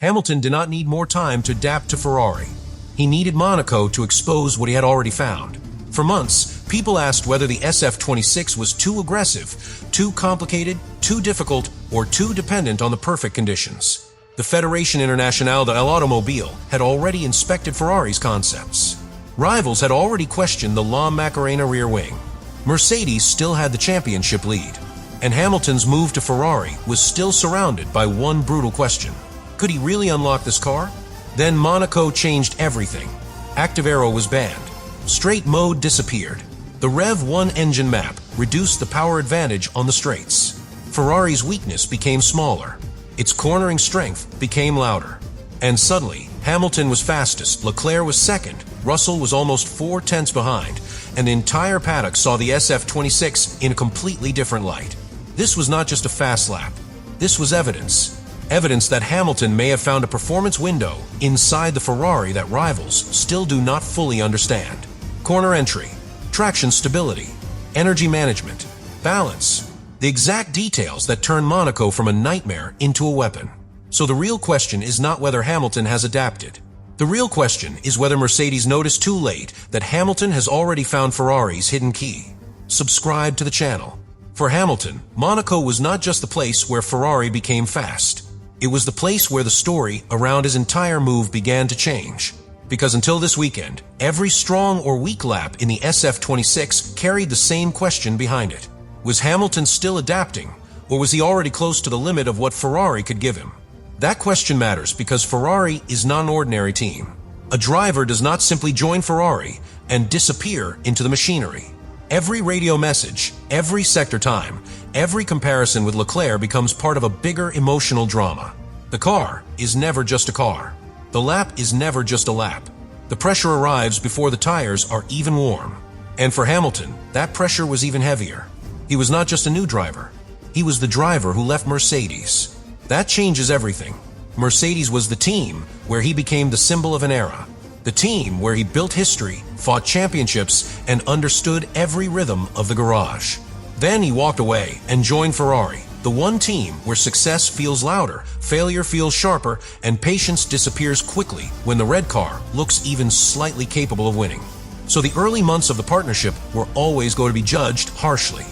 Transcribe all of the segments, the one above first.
Hamilton did not need more time to adapt to Ferrari. He needed Monaco to expose what he had already found. For months, people asked whether the SF-26 was too aggressive, too complicated, too difficult, or too dependent on the perfect conditions. The Fédération Internationale de l'Automobile had already inspected Ferrari's concepts. Rivals had already questioned the La Macarena rear wing. Mercedes still had the championship lead, and Hamilton's move to Ferrari was still surrounded by one brutal question. Could he really unlock this car? Then Monaco changed everything. Active aero was banned. Straight mode disappeared. The Rev 1 engine map reduced the power advantage on the straights. Ferrari's weakness became smaller. Its cornering strength became louder. And suddenly, Hamilton was fastest, Leclerc was second, Russell was almost 4 tenths behind, and the entire paddock saw the SF-26 in a completely different light. This was not just a fast lap. This was evidence. Evidence that Hamilton may have found a performance window inside the Ferrari that rivals still do not fully understand. Corner entry, traction stability, energy management, balance. The exact details that turn Monaco from a nightmare into a weapon. So the real question is not whether Hamilton has adapted. The real question is whether Mercedes noticed too late that Hamilton has already found Ferrari's hidden key. Subscribe to the channel. For Hamilton, Monaco was not just the place where Ferrari became fast. It was the place where the story around his entire move began to change. Because until this weekend, every strong or weak lap in the SF-26 carried the same question behind it. Was Hamilton still adapting, or was he already close to the limit of what Ferrari could give him? That question matters because Ferrari is not an ordinary team. A driver does not simply join Ferrari and disappear into the machinery. Every radio message, every sector time, every comparison with Leclerc becomes part of a bigger emotional drama. The car is never just a car. The lap is never just a lap. The pressure arrives before the tires are even warm. And for Hamilton, that pressure was even heavier. He was not just a new driver. He was the driver who left Mercedes. That changes everything. Mercedes was the team where he became the symbol of an era. The team where he built history, fought championships, and understood every rhythm of the garage. Then he walked away and joined Ferrari, the one team where success feels louder, failure feels sharper, and patience disappears quickly when the red car looks even slightly capable of winning. So the early months of the partnership were always going to be judged harshly.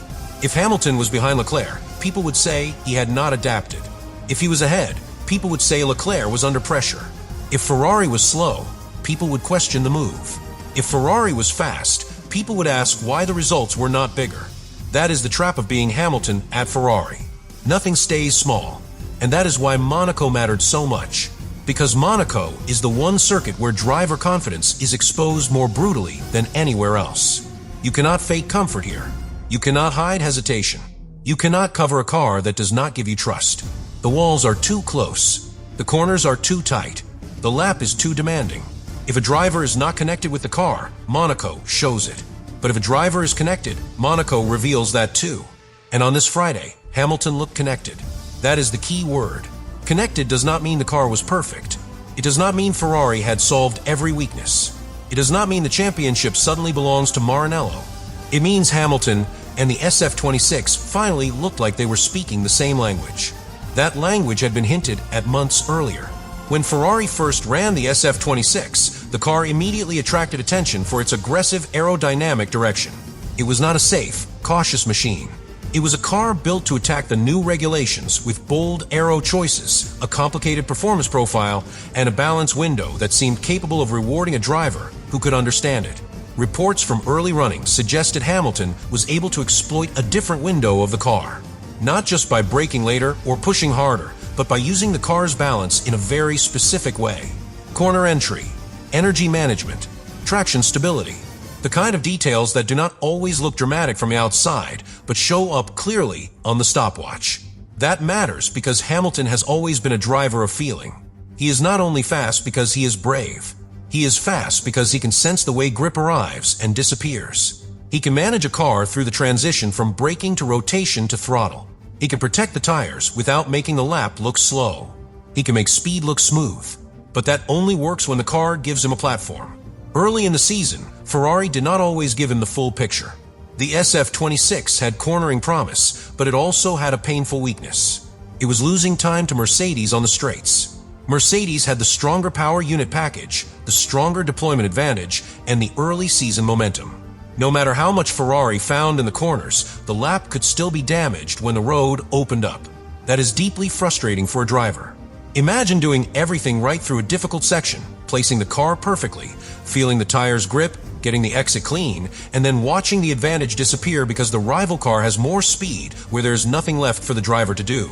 If Hamilton was behind Leclerc, people would say he had not adapted. If he was ahead, people would say Leclerc was under pressure. If Ferrari was slow, people would question the move. If Ferrari was fast, people would ask why the results were not bigger. That is the trap of being Hamilton at Ferrari. Nothing stays small, and that is why Monaco mattered so much. Because Monaco is the one circuit where driver confidence is exposed more brutally than anywhere else. You cannot fake comfort here. You cannot hide hesitation. You cannot cover a car that does not give you trust. The walls are too close. The corners are too tight. The lap is too demanding. If a driver is not connected with the car, Monaco shows it. But if a driver is connected, Monaco reveals that too. And on this Friday, Hamilton looked connected. That is the key word. Connected does not mean the car was perfect. It does not mean Ferrari had solved every weakness. It does not mean the championship suddenly belongs to Maranello. It means Hamilton and the SF-26 finally looked like they were speaking the same language. That language had been hinted at months earlier. When Ferrari first ran the SF-26, the car immediately attracted attention for its aggressive aerodynamic direction. It was not a safe, cautious machine. It was a car built to attack the new regulations with bold aero choices, a complicated performance profile, and a balance window that seemed capable of rewarding a driver who could understand it. Reports from early running suggested Hamilton was able to exploit a different window of the car, not just by braking later or pushing harder, but by using the car's balance in a very specific way. Corner entry, energy management, traction stability, the kind of details that do not always look dramatic from the outside, but show up clearly on the stopwatch. That matters because Hamilton has always been a driver of feeling. He is not only fast because he is brave. He is fast because he can sense the way grip arrives and disappears. He can manage a car through the transition from braking to rotation to throttle. He can protect the tires without making the lap look slow. He can make speed look smooth. But that only works when the car gives him a platform. Early in the season, Ferrari did not always give him the full picture. The SF-26 had cornering promise, but it also had a painful weakness. It was losing time to Mercedes on the straights. Mercedes had the stronger power unit package, the stronger deployment advantage, and the early season momentum. No matter how much Ferrari found in the corners, the lap could still be damaged when the road opened up. That is deeply frustrating for a driver. Imagine doing everything right through a difficult section, placing the car perfectly, feeling the tires grip, getting the exit clean, and then watching the advantage disappear because the rival car has more speed where there's nothing left for the driver to do.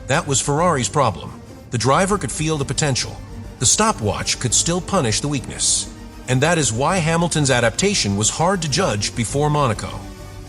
That was Ferrari's problem. The driver could feel the potential. The stopwatch could still punish the weakness. And that is why Hamilton's adaptation was hard to judge before Monaco.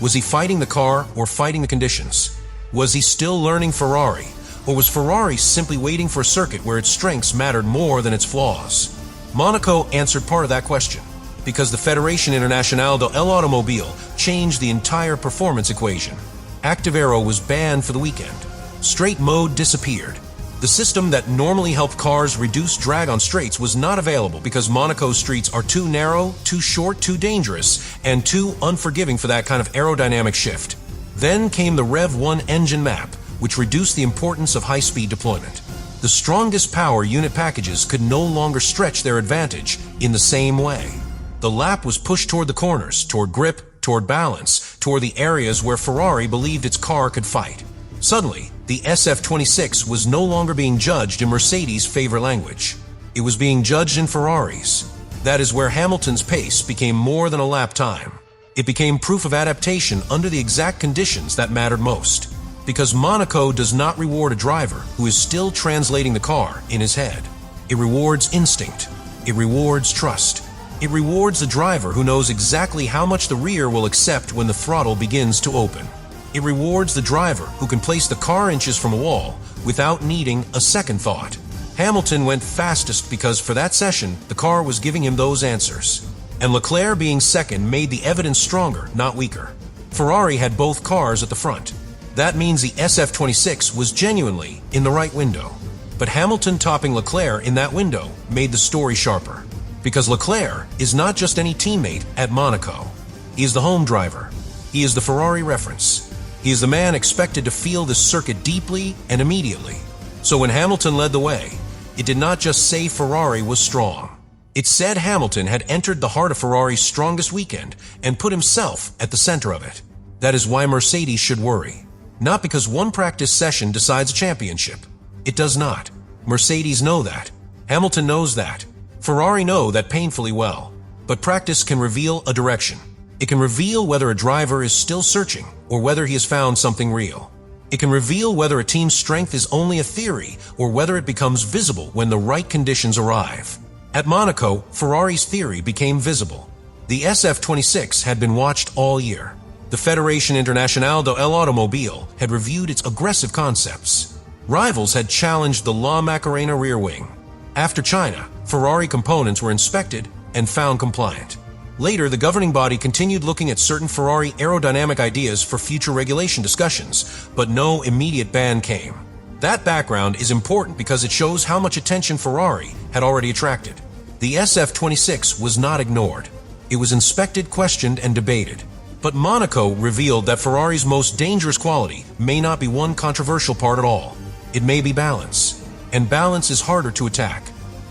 Was he fighting the car or fighting the conditions? Was he still learning Ferrari? Or was Ferrari simply waiting for a circuit where its strengths mattered more than its flaws? Monaco answered part of that question, because the Fédération Internationale de l'Automobile changed the entire performance equation. Active Aero was banned for the weekend. Straight mode disappeared. The system that normally helped cars reduce drag on straights was not available because Monaco's streets are too narrow, too short, too dangerous, and too unforgiving for that kind of aerodynamic shift. Then came the Rev 1 engine map, which reduced the importance of high-speed deployment. The strongest power unit packages could no longer stretch their advantage in the same way. The lap was pushed toward the corners, toward grip, toward balance, toward the areas where Ferrari believed its car could fight. Suddenly, the SF-26 was no longer being judged in Mercedes' favorite language. It was being judged in Ferrari's. That is where Hamilton's pace became more than a lap time. It became proof of adaptation under the exact conditions that mattered most. Because Monaco does not reward a driver who is still translating the car in his head. It rewards instinct. It rewards trust. It rewards the driver who knows exactly how much the rear will accept when the throttle begins to open. It rewards the driver who can place the car inches from a wall without needing a second thought. Hamilton went fastest because for that session, the car was giving him those answers. And Leclerc being second made the evidence stronger, not weaker. Ferrari had both cars at the front. That means the SF-26 was genuinely in the right window. But Hamilton topping Leclerc in that window made the story sharper. Because Leclerc is not just any teammate at Monaco. He is the home driver. He is the Ferrari reference. He is the man expected to feel this circuit deeply and immediately. So when Hamilton led the way, it did not just say Ferrari was strong. It said Hamilton had entered the heart of Ferrari's strongest weekend and put himself at the center of it. That is why Mercedes should worry. Not because one practice session decides a championship. It does not. Mercedes know that. Hamilton knows that. Ferrari know that painfully well. But practice can reveal a direction. It can reveal whether a driver is still searching or whether he has found something real. It can reveal whether a team's strength is only a theory or whether it becomes visible when the right conditions arrive. At Monaco, Ferrari's theory became visible. The SF-26 had been watched all year. The Fédération Internationale de l'Automobile had reviewed its aggressive concepts. Rivals had challenged the La Macarena rear wing. After China, Ferrari components were inspected and found compliant. Later, the governing body continued looking at certain Ferrari aerodynamic ideas for future regulation discussions, but no immediate ban came. That background is important because it shows how much attention Ferrari had already attracted. The SF-26 was not ignored. It was inspected, questioned, and debated. But Monaco revealed that Ferrari's most dangerous quality may not be one controversial part at all. It may be balance. And balance is harder to attack.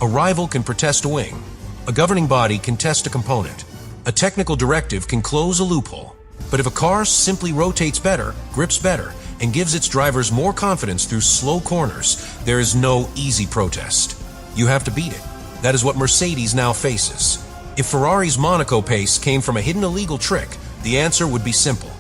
A rival can protest a wing. A governing body can test a component. A technical directive can close a loophole. But if a car simply rotates better, grips better, and gives its drivers more confidence through slow corners, there is no easy protest. You have to beat it. That is what Mercedes now faces. If Ferrari's Monaco pace came from a hidden illegal trick, the answer would be simple.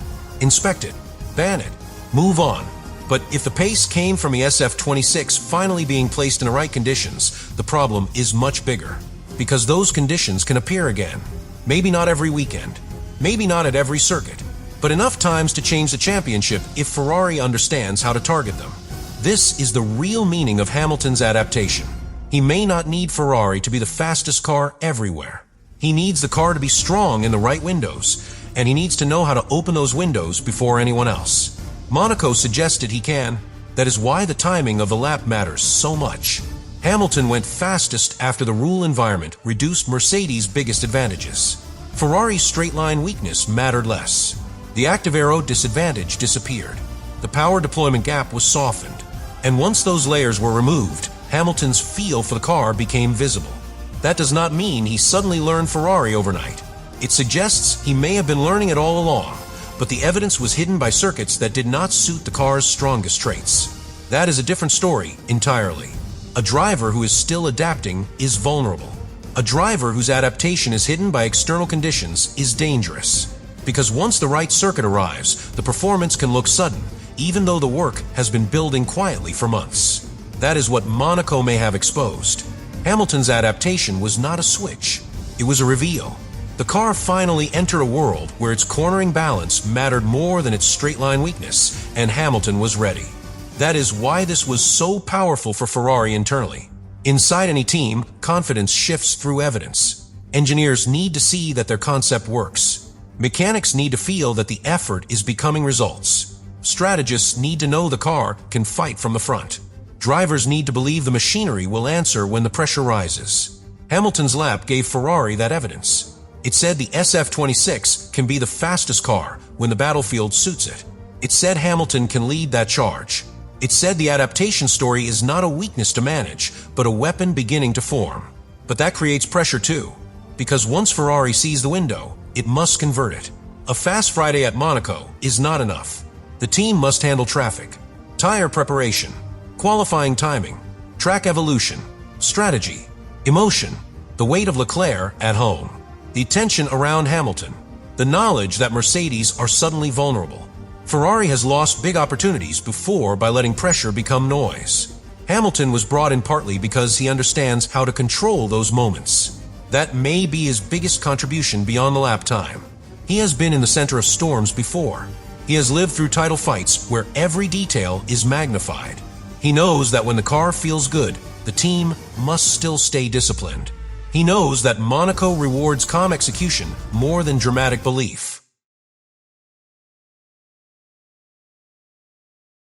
Inspect it. Ban it. Move on. But if the pace came from the SF-26 finally being placed in the right conditions, the problem is much bigger. Because those conditions can appear again. Maybe not every weekend. Maybe not at every circuit. But enough times to change the championship if Ferrari understands how to target them. This is the real meaning of Hamilton's adaptation. He may not need Ferrari to be the fastest car everywhere. He needs the car to be strong in the right windows, and he needs to know how to open those windows before anyone else. Monaco suggested he can. That is why the timing of the lap matters so much. Hamilton went fastest after the rule environment reduced Mercedes' biggest advantages. Ferrari's straight-line weakness mattered less. The active aero disadvantage disappeared. The power deployment gap was softened. And once those layers were removed, Hamilton's feel for the car became visible. That does not mean he suddenly learned Ferrari overnight. It suggests he may have been learning it all along, but the evidence was hidden by circuits that did not suit the car's strongest traits. That is a different story entirely. A driver who is still adapting is vulnerable. A driver whose adaptation is hidden by external conditions is dangerous. Because once the right circuit arrives, the performance can look sudden, even though the work has been building quietly for months. That is what Monaco may have exposed. Hamilton's adaptation was not a switch. It was a reveal. The car finally entered a world where its cornering balance mattered more than its straight-line weakness, and Hamilton was ready. That is why this was so powerful for Ferrari internally. Inside any team, confidence shifts through evidence. Engineers need to see that their concept works. Mechanics need to feel that the effort is becoming results. Strategists need to know the car can fight from the front. Drivers need to believe the machinery will answer when the pressure rises. Hamilton's lap gave Ferrari that evidence. It said the SF-26 can be the fastest car when the battlefield suits it. It said Hamilton can lead that charge. It said the adaptation story is not a weakness to manage, but a weapon beginning to form. But that creates pressure too, because once Ferrari sees the window, it must convert it. A fast Friday at Monaco is not enough. The team must handle traffic, tire preparation, qualifying timing, track evolution, strategy, emotion, the weight of Leclerc at home, the tension around Hamilton, the knowledge that Mercedes are suddenly vulnerable. Ferrari has lost big opportunities before by letting pressure become noise. Hamilton was brought in partly because he understands how to control those moments. That may be his biggest contribution beyond the lap time. He has been in the center of storms before. He has lived through title fights where every detail is magnified. He knows that when the car feels good, the team must still stay disciplined. He knows that Monaco rewards calm execution more than dramatic belief.